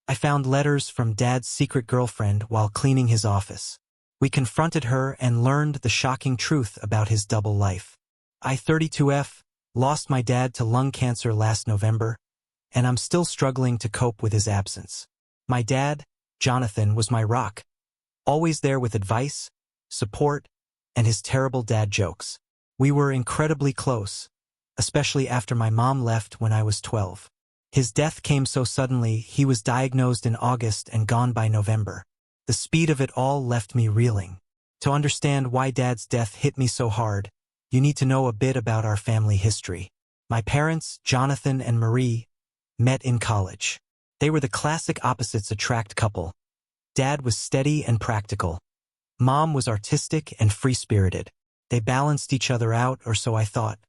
I found letters from Dad's secret girlfriend while cleaning his office. We confronted her and learned the shocking truth about his double life. I, 32F, lost my dad to lung cancer last November, and I'm still struggling to cope with his absence. My dad, Jonathan, was my rock, always there with advice, support, and his terrible dad jokes. We were incredibly close, especially after my mom left when I was 12. His death came so suddenly. He was diagnosed in August and gone by November. The speed of it all left me reeling. To understand why Dad's death hit me so hard, you need to know a bit about our family history. My parents, Jonathan and Marie, met in college. They were the classic opposites attract couple. Dad was steady and practical. Mom was artistic and free-spirited. They balanced each other out, or so I thought.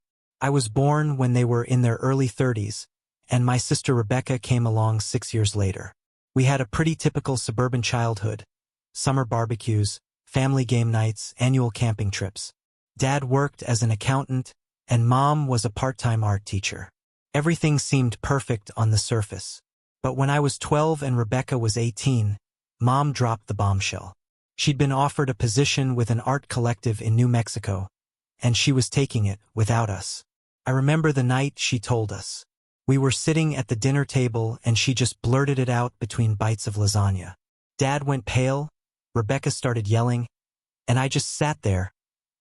I was born when they were in their early 30s, and my sister Rebecca came along 6 years later. We had a pretty typical suburban childhood: summer barbecues, family game nights, annual camping trips. Dad worked as an accountant, and Mom was a part-time art teacher. Everything seemed perfect on the surface. But when I was 12 and Rebecca was 18, Mom dropped the bombshell. She'd been offered a position with an art collective in New Mexico, and she was taking it without us. I remember the night she told us. We were sitting at the dinner table and she just blurted it out between bites of lasagna. Dad went pale, Rebecca started yelling, and I just sat there,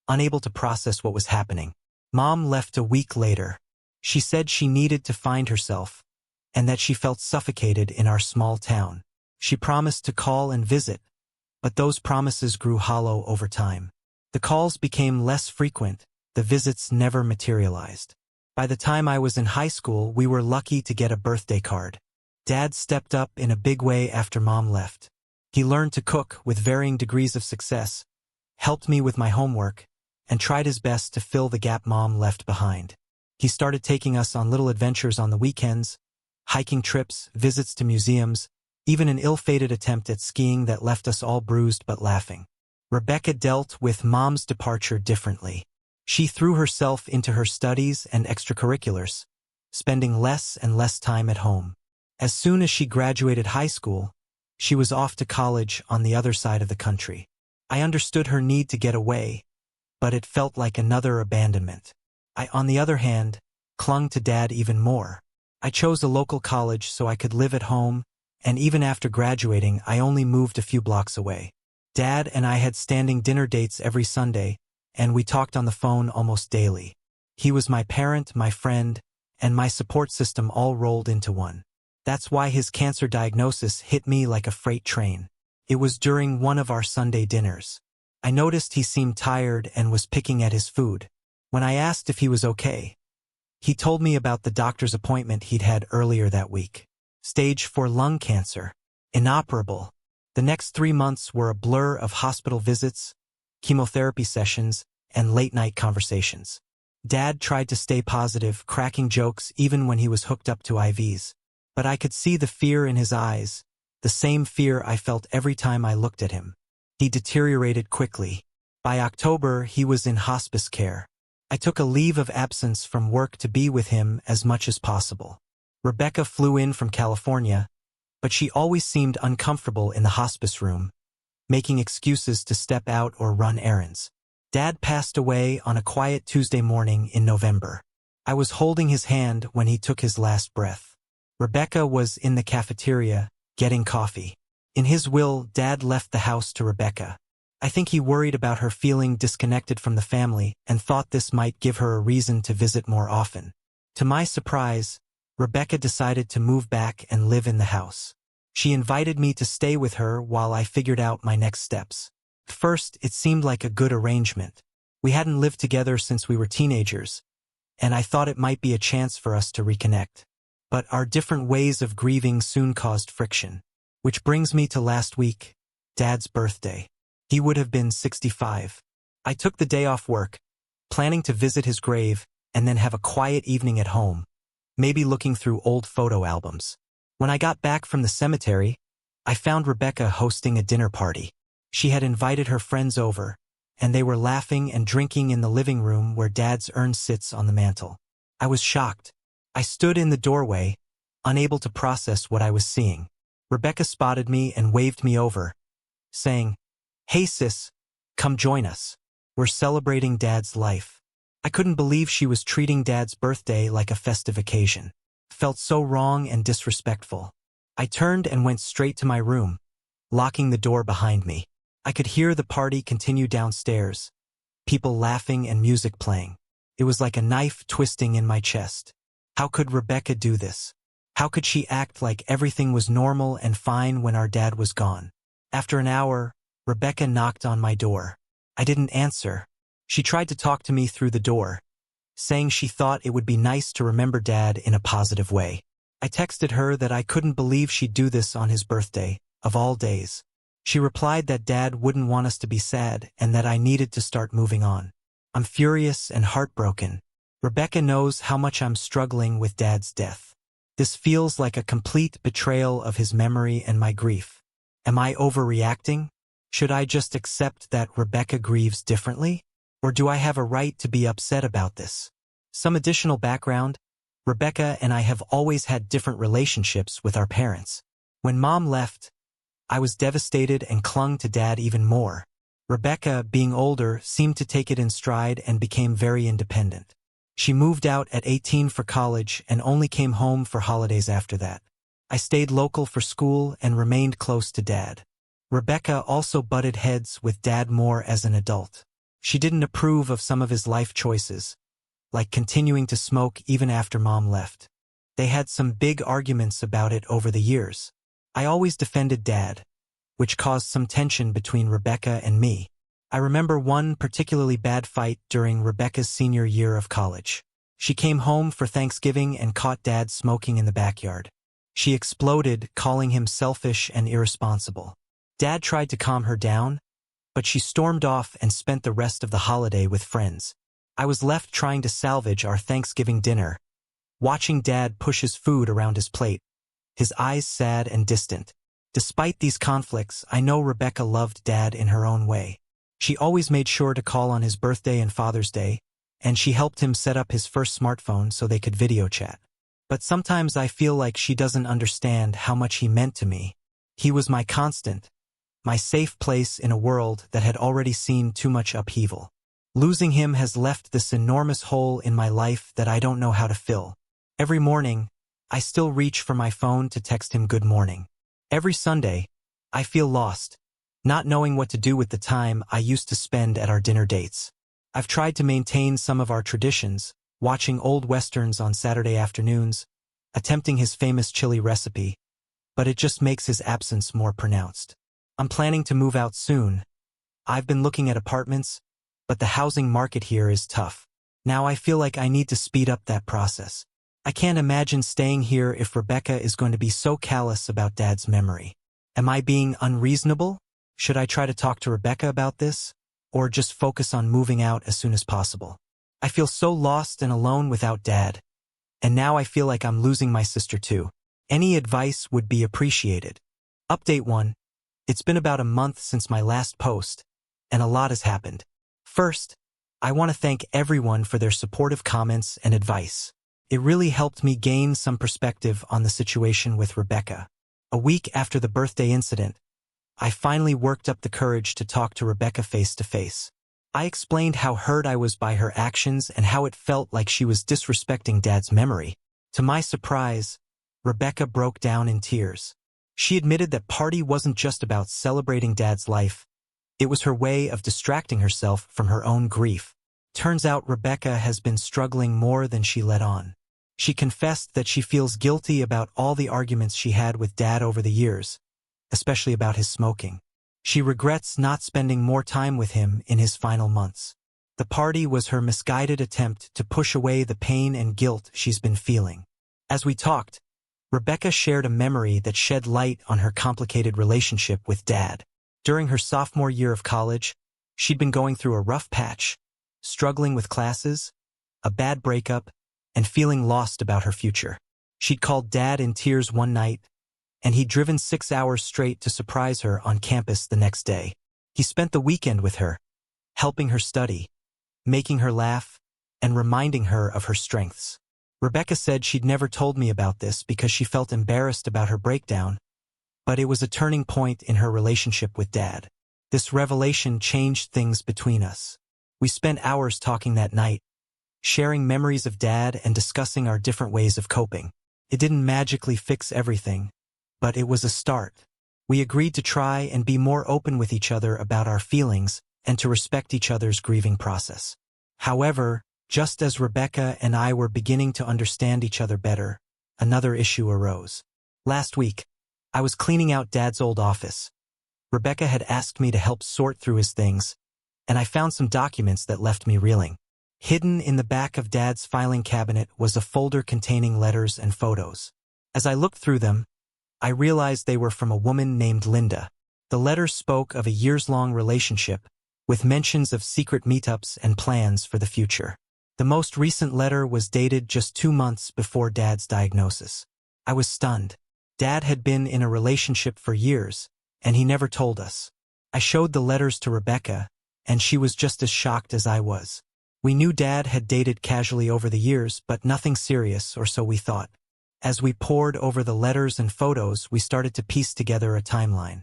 unable to process what was happening. Mom left a week later. She said she needed to find herself, and that she felt suffocated in our small town. She promised to call and visit, but those promises grew hollow over time. The calls became less frequent, the visits never materialized. By the time I was in high school, we were lucky to get a birthday card. Dad stepped up in a big way after Mom left. He learned to cook with varying degrees of success, helped me with my homework, and tried his best to fill the gap Mom left behind. He started taking us on little adventures on the weekends, hiking trips, visits to museums, even an ill-fated attempt at skiing that left us all bruised but laughing. Rebecca dealt with Mom's departure differently. She threw herself into her studies and extracurriculars, spending less and less time at home. As soon as she graduated high school, she was off to college on the other side of the country. I understood her need to get away, but it felt like another abandonment. I, on the other hand, clung to Dad even more. I chose a local college so I could live at home, and even after graduating, I only moved a few blocks away. Dad and I had standing dinner dates every Sunday, and we talked on the phone almost daily. He was my parent, my friend, and my support system all rolled into one. That's why his cancer diagnosis hit me like a freight train. It was during one of our Sunday dinners. I noticed he seemed tired and was picking at his food. When I asked if he was okay, he told me about the doctor's appointment he'd had earlier that week. Stage 4 lung cancer. Inoperable. The next 3 months were a blur of hospital visits, chemotherapy sessions, and late-night conversations. Dad tried to stay positive, cracking jokes even when he was hooked up to IVs. But I could see the fear in his eyes, the same fear I felt every time I looked at him. He deteriorated quickly. By October, he was in hospice care. I took a leave of absence from work to be with him as much as possible. Rebecca flew in from California, but she always seemed uncomfortable in the hospice room, making excuses to step out or run errands. Dad passed away on a quiet Tuesday morning in November. I was holding his hand when he took his last breath. Rebecca was in the cafeteria, getting coffee. In his will, Dad left the house to Rebecca. I think he worried about her feeling disconnected from the family and thought this might give her a reason to visit more often. To my surprise, Rebecca decided to move back and live in the house. She invited me to stay with her while I figured out my next steps. At first, it seemed like a good arrangement. We hadn't lived together since we were teenagers, and I thought it might be a chance for us to reconnect. But our different ways of grieving soon caused friction. Which brings me to last week, Dad's birthday. He would have been 65. I took the day off work, planning to visit his grave and then have a quiet evening at home, maybe looking through old photo albums. When I got back from the cemetery, I found Rebecca hosting a dinner party. She had invited her friends over, and they were laughing and drinking in the living room where Dad's urn sits on the mantel. I was shocked. I stood in the doorway, unable to process what I was seeing. Rebecca spotted me and waved me over, saying, "Hey sis, come join us. We're celebrating Dad's life." I couldn't believe she was treating Dad's birthday like a festive occasion. Felt so wrong and disrespectful. I turned and went straight to my room, locking the door behind me. I could hear the party continue downstairs, people laughing and music playing. It was like a knife twisting in my chest. How could Rebecca do this? How could she act like everything was normal and fine when our dad was gone? After an hour, Rebecca knocked on my door. I didn't answer. She tried to talk to me through the door, saying she thought it would be nice to remember Dad in a positive way. I texted her that I couldn't believe she'd do this on his birthday, of all days. She replied that Dad wouldn't want us to be sad and that I needed to start moving on. I'm furious and heartbroken. Rebecca knows how much I'm struggling with Dad's death. This feels like a complete betrayal of his memory and my grief. Am I overreacting? Should I just accept that Rebecca grieves differently? Or do I have a right to be upset about this? Some additional background: Rebecca and I have always had different relationships with our parents. When Mom left, I was devastated and clung to Dad even more. Rebecca, being older, seemed to take it in stride and became very independent. She moved out at 18 for college and only came home for holidays after that. I stayed local for school and remained close to Dad. Rebecca also butted heads with Dad more as an adult. She didn't approve of some of his life choices, like continuing to smoke even after Mom left. They had some big arguments about it over the years. I always defended Dad, which caused some tension between Rebecca and me. I remember one particularly bad fight during Rebecca's senior year of college. She came home for Thanksgiving and caught Dad smoking in the backyard. She exploded, calling him selfish and irresponsible. Dad tried to calm her down, but she stormed off and spent the rest of the holiday with friends. I was left trying to salvage our Thanksgiving dinner, watching Dad push his food around his plate, his eyes sad and distant. Despite these conflicts, I know Rebecca loved Dad in her own way. She always made sure to call on his birthday and Father's Day, and she helped him set up his first smartphone so they could video chat. But sometimes I feel like she doesn't understand how much he meant to me. He was my constant, my safe place in a world that had already seen too much upheaval. Losing him has left this enormous hole in my life that I don't know how to fill. Every morning, I still reach for my phone to text him good morning. Every Sunday, I feel lost, not knowing what to do with the time I used to spend at our dinner dates. I've tried to maintain some of our traditions, watching old westerns on Saturday afternoons, attempting his famous chili recipe, but it just makes his absence more pronounced. I'm planning to move out soon. I've been looking at apartments, but the housing market here is tough. Now I feel like I need to speed up that process. I can't imagine staying here if Rebecca is going to be so callous about Dad's memory. Am I being unreasonable? Should I try to talk to Rebecca about this, or just focus on moving out as soon as possible? I feel so lost and alone without Dad, and now I feel like I'm losing my sister too. Any advice would be appreciated. Update 1. It's been about a month since my last post, and a lot has happened. First, I want to thank everyone for their supportive comments and advice. It really helped me gain some perspective on the situation with Rebecca. A week after the birthday incident, I finally worked up the courage to talk to Rebecca face to face. I explained how hurt I was by her actions and how it felt like she was disrespecting Dad's memory. To my surprise, Rebecca broke down in tears. She admitted that party wasn't just about celebrating Dad's life. It was her way of distracting herself from her own grief. Turns out Rebecca has been struggling more than she let on. She confessed that she feels guilty about all the arguments she had with Dad over the years, especially about his smoking. She regrets not spending more time with him in his final months. The party was her misguided attempt to push away the pain and guilt she's been feeling. As we talked, Rebecca shared a memory that shed light on her complicated relationship with Dad. During her sophomore year of college, she'd been going through a rough patch, struggling with classes, a bad breakup, and feeling lost about her future. She'd called Dad in tears one night, and he'd driven 6 hours straight to surprise her on campus the next day. He spent the weekend with her, helping her study, making her laugh, and reminding her of her strengths. Rebecca said she'd never told me about this because she felt embarrassed about her breakdown, but it was a turning point in her relationship with Dad. This revelation changed things between us. We spent hours talking that night, sharing memories of Dad and discussing our different ways of coping. It didn't magically fix everything, but it was a start. We agreed to try and be more open with each other about our feelings and to respect each other's grieving process. However, just as Rebecca and I were beginning to understand each other better, another issue arose. Last week, I was cleaning out Dad's old office. Rebecca had asked me to help sort through his things, and I found some documents that left me reeling. Hidden in the back of Dad's filing cabinet was a folder containing letters and photos. As I looked through them, I realized they were from a woman named Linda. The letters spoke of a years-long relationship, with mentions of secret meetups and plans for the future. The most recent letter was dated just 2 months before Dad's diagnosis. I was stunned. Dad had been in a relationship for years, and he never told us. I showed the letters to Rebecca, and she was just as shocked as I was. We knew Dad had dated casually over the years, but nothing serious, or so we thought. As we pored over the letters and photos, we started to piece together a timeline.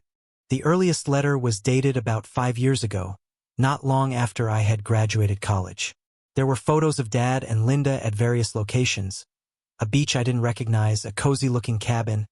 The earliest letter was dated about 5 years ago, not long after I had graduated college. There were photos of Dad and Linda at various locations, a beach I didn't recognize, a cozy-looking cabin,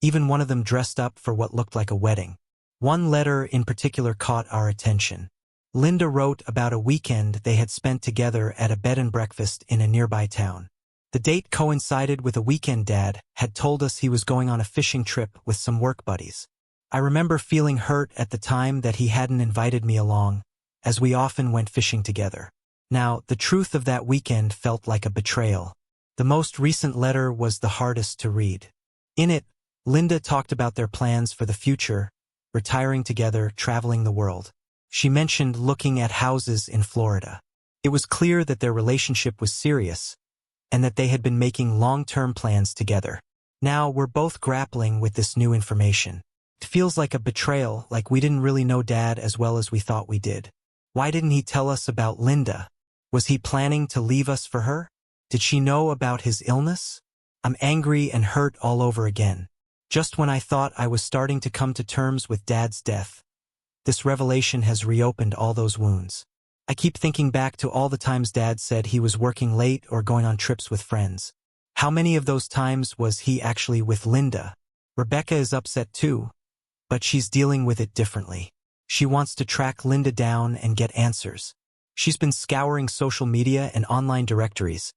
even one of them dressed up for what looked like a wedding. One letter in particular caught our attention. Linda wrote about a weekend they had spent together at a bed and breakfast in a nearby town. The date coincided with a weekend Dad had told us he was going on a fishing trip with some work buddies. I remember feeling hurt at the time that he hadn't invited me along, as we often went fishing together. Now, the truth of that weekend felt like a betrayal. The most recent letter was the hardest to read. In it, Linda talked about their plans for the future, retiring together, traveling the world. She mentioned looking at houses in Florida. It was clear that their relationship was serious, and that they had been making long-term plans together. Now we're both grappling with this new information. It feels like a betrayal, like we didn't really know Dad as well as we thought we did. Why didn't he tell us about Linda? Was he planning to leave us for her? Did she know about his illness? I'm angry and hurt all over again. Just when I thought I was starting to come to terms with Dad's death, this revelation has reopened all those wounds. I keep thinking back to all the times Dad said he was working late or going on trips with friends. How many of those times was he actually with Linda? Rebecca is upset too, but she's dealing with it differently. She wants to track Linda down and get answers. She's been scouring social media and online directories,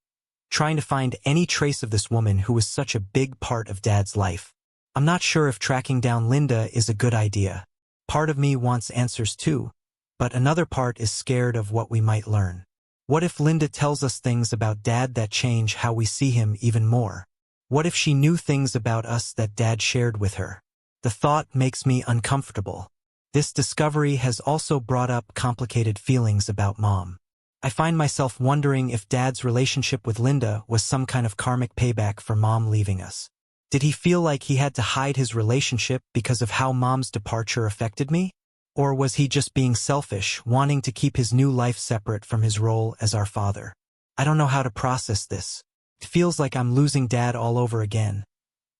trying to find any trace of this woman who was such a big part of Dad's life. I'm not sure if tracking down Linda is a good idea. Part of me wants answers too, but another part is scared of what we might learn. What if Linda tells us things about Dad that change how we see him even more? What if she knew things about us that Dad shared with her? The thought makes me uncomfortable. This discovery has also brought up complicated feelings about Mom. I find myself wondering if Dad's relationship with Linda was some kind of karmic payback for Mom leaving us. Did he feel like he had to hide his relationship because of how Mom's departure affected me? Or was he just being selfish, wanting to keep his new life separate from his role as our father? I don't know how to process this. It feels like I'm losing Dad all over again.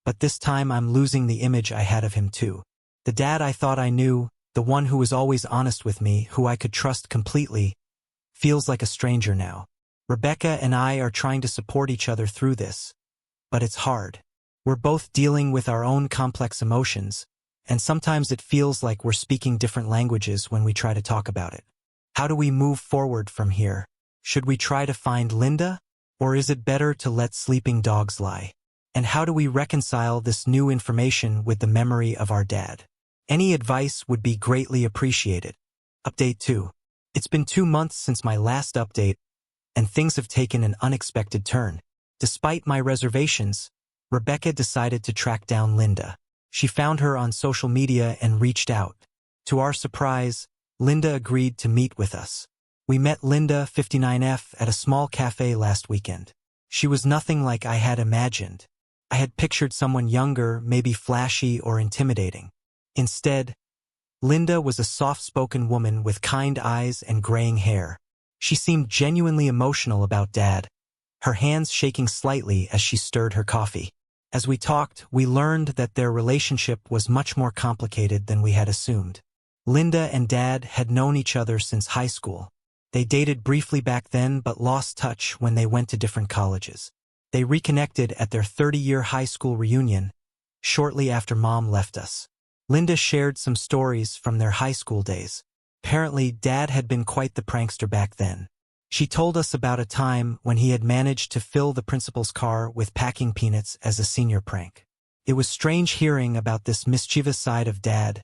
But this time I'm losing the image I had of him too. The Dad I thought I knew, the one who was always honest with me, who I could trust completely, feels like a stranger now. Rebecca and I are trying to support each other through this, but it's hard. We're both dealing with our own complex emotions, and sometimes it feels like we're speaking different languages when we try to talk about it. How do we move forward from here? Should we try to find Linda, or is it better to let sleeping dogs lie? And how do we reconcile this new information with the memory of our dad? Any advice would be greatly appreciated. Update 2. It's been 2 months since my last update, and things have taken an unexpected turn. Despite my reservations, Rebecca decided to track down Linda. She found her on social media and reached out. To our surprise, Linda agreed to meet with us. We met Linda, 59F, at a small cafe last weekend. She was nothing like I had imagined. I had pictured someone younger, maybe flashy or intimidating. Instead, Linda was a soft-spoken woman with kind eyes and graying hair. She seemed genuinely emotional about Dad, her hands shaking slightly as she stirred her coffee. As we talked, we learned that their relationship was much more complicated than we had assumed. Linda and Dad had known each other since high school. They dated briefly back then but lost touch when they went to different colleges. They reconnected at their 30-year high school reunion, shortly after Mom left us. Linda shared some stories from their high school days. Apparently, Dad had been quite the prankster back then. She told us about a time when he had managed to fill the principal's car with packing peanuts as a senior prank. It was strange hearing about this mischievous side of Dad,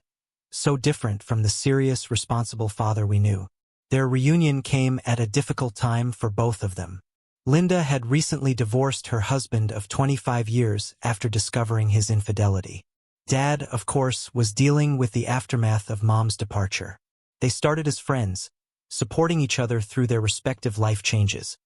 so different from the serious, responsible father we knew. Their reunion came at a difficult time for both of them. Linda had recently divorced her husband of 25 years after discovering his infidelity. Dad, of course, was dealing with the aftermath of Mom's departure. They started as friends, supporting each other through their respective life changes.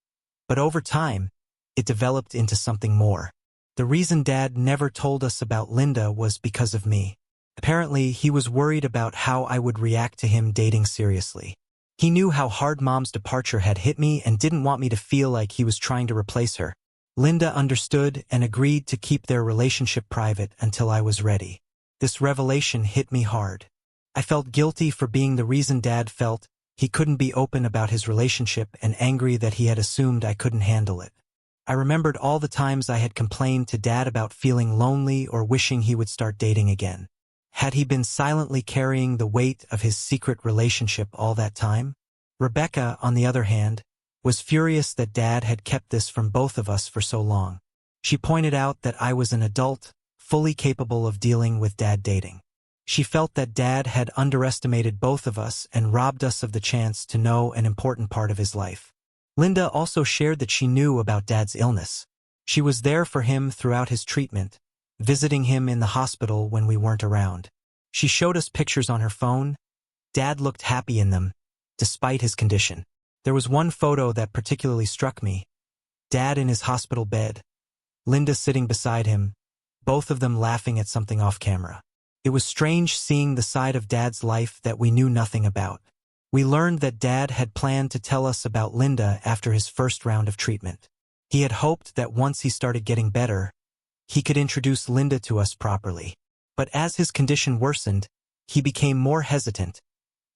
But over time, it developed into something more. The reason Dad never told us about Linda was because of me. Apparently, he was worried about how I would react to him dating seriously. He knew how hard Mom's departure had hit me and didn't want me to feel like he was trying to replace her. Linda understood and agreed to keep their relationship private until I was ready. This revelation hit me hard. I felt guilty for being the reason Dad felt he couldn't be open about his relationship and angry that he had assumed I couldn't handle it. I remembered all the times I had complained to Dad about feeling lonely or wishing he would start dating again. Had he been silently carrying the weight of his secret relationship all that time? Rebecca, on the other hand, was furious that Dad had kept this from both of us for so long. She pointed out that I was an adult, fully capable of dealing with Dad dating. She felt that Dad had underestimated both of us and robbed us of the chance to know an important part of his life. Linda also shared that she knew about Dad's illness. She was there for him throughout his treatment, visiting him in the hospital when we weren't around. She showed us pictures on her phone. Dad looked happy in them, despite his condition. There was one photo that particularly struck me. Dad in his hospital bed, Linda sitting beside him, both of them laughing at something off camera. It was strange seeing the side of Dad's life that we knew nothing about. We learned that Dad had planned to tell us about Linda after his first round of treatment. He had hoped that once he started getting better, he could introduce Linda to us properly. But as his condition worsened, he became more hesitant,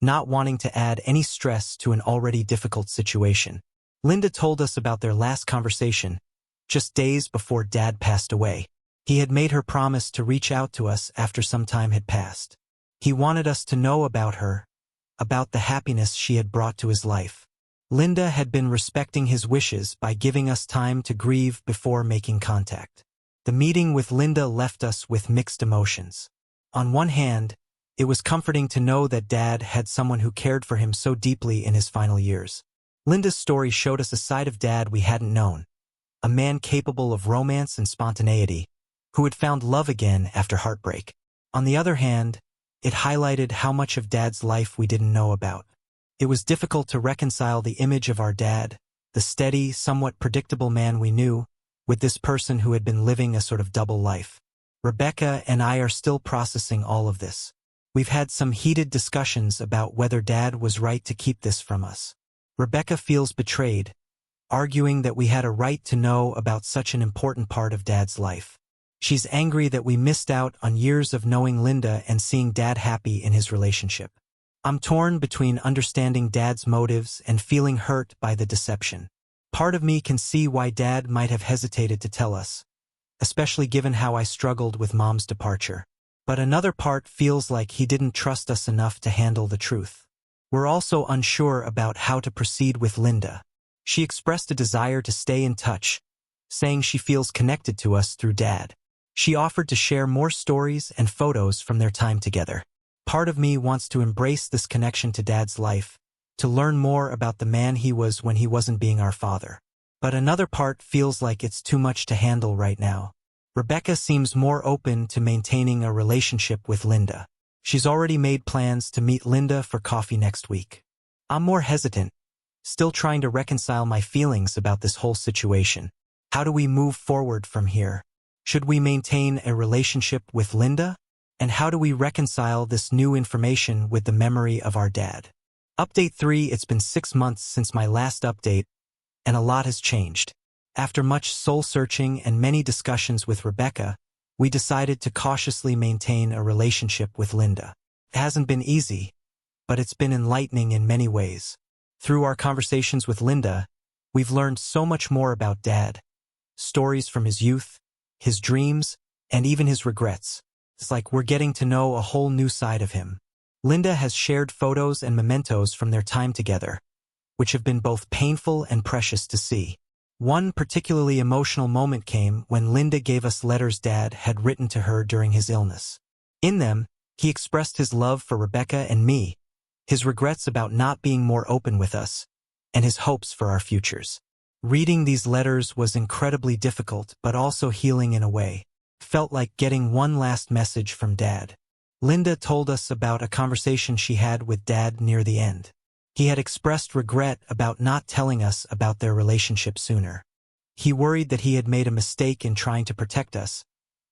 not wanting to add any stress to an already difficult situation. Linda told us about their last conversation, just days before Dad passed away. He had made her promise to reach out to us after some time had passed. He wanted us to know about her, about the happiness she had brought to his life. Linda had been respecting his wishes by giving us time to grieve before making contact. The meeting with Linda left us with mixed emotions. On one hand, it was comforting to know that Dad had someone who cared for him so deeply in his final years. Linda's story showed us a side of Dad we hadn't known, a man capable of romance and spontaneity, who had found love again after heartbreak. On the other hand, it highlighted how much of Dad's life we didn't know about. It was difficult to reconcile the image of our dad, the steady, somewhat predictable man we knew, with this person who had been living a sort of double life. Rebecca and I are still processing all of this. We've had some heated discussions about whether Dad was right to keep this from us. Rebecca feels betrayed, arguing that we had a right to know about such an important part of Dad's life. She's angry that we missed out on years of knowing Linda and seeing Dad happy in his relationship. I'm torn between understanding Dad's motives and feeling hurt by the deception. Part of me can see why Dad might have hesitated to tell us, especially given how I struggled with Mom's departure. But another part feels like he didn't trust us enough to handle the truth. We're also unsure about how to proceed with Linda. She expressed a desire to stay in touch, saying she feels connected to us through Dad. She offered to share more stories and photos from their time together. Part of me wants to embrace this connection to Dad's life, to learn more about the man he was when he wasn't being our father. But another part feels like it's too much to handle right now. Rebecca seems more open to maintaining a relationship with Linda. She's already made plans to meet Linda for coffee next week. I'm more hesitant, still trying to reconcile my feelings about this whole situation. How do we move forward from here? Should we maintain a relationship with Linda? And how do we reconcile this new information with the memory of our dad? Update 3. It's been 6 months since my last update, and a lot has changed. After much soul-searching and many discussions with Rebecca, we decided to cautiously maintain a relationship with Linda. It hasn't been easy, but it's been enlightening in many ways. Through our conversations with Linda, we've learned so much more about Dad. Stories from his youth, his dreams, and even his regrets. It's like we're getting to know a whole new side of him. Linda has shared photos and mementos from their time together, which have been both painful and precious to see. One particularly emotional moment came when Linda gave us letters Dad had written to her during his illness. In them, he expressed his love for Rebecca and me, his regrets about not being more open with us, and his hopes for our futures. Reading these letters was incredibly difficult but also healing in a way. Felt like getting one last message from Dad. Linda told us about a conversation she had with Dad near the end. He had expressed regret about not telling us about their relationship sooner. He worried that he had made a mistake in trying to protect us,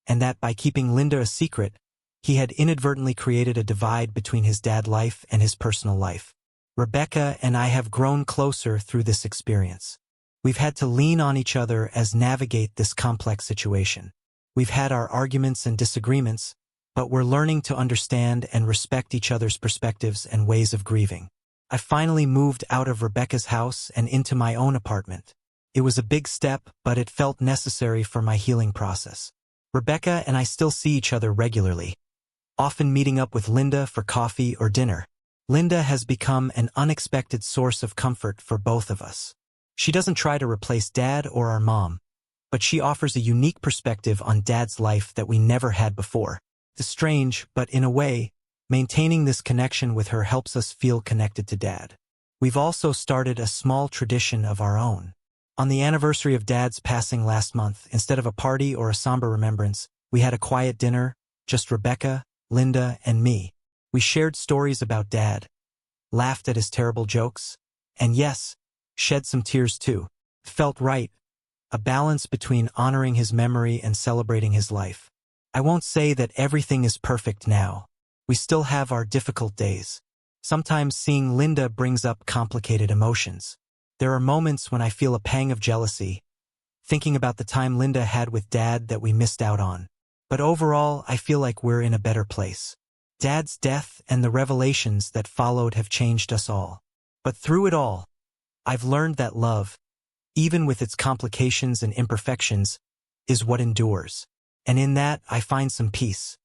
and that by keeping Linda a secret, he had inadvertently created a divide between his dad life and his personal life. Rebecca and I have grown closer through this experience. We've had to lean on each other as navigate this complex situation. We've had our arguments and disagreements, but we're learning to understand and respect each other's perspectives and ways of grieving. I finally moved out of Rebecca's house and into my own apartment. It was a big step, but it felt necessary for my healing process. Rebecca and I still see each other regularly, often meeting up with Linda for coffee or dinner. Linda has become an unexpected source of comfort for both of us. She doesn't try to replace Dad or our mom, but she offers a unique perspective on Dad's life that we never had before. It's strange, but in a way, maintaining this connection with her helps us feel connected to Dad. We've also started a small tradition of our own. On the anniversary of Dad's passing last month, instead of a party or a somber remembrance, we had a quiet dinner, just Rebecca, Linda, and me. We shared stories about Dad, laughed at his terrible jokes, and yes, shed some tears too. It felt right, a balance between honoring his memory and celebrating his life. I won't say that everything is perfect now. We still have our difficult days. Sometimes seeing Linda brings up complicated emotions. There are moments when I feel a pang of jealousy, thinking about the time Linda had with Dad that we missed out on. But overall, I feel like we're in a better place. Dad's death and the revelations that followed have changed us all. But through it all, I've learned that love, even with its complications and imperfections, is what endures. And in that, I find some peace.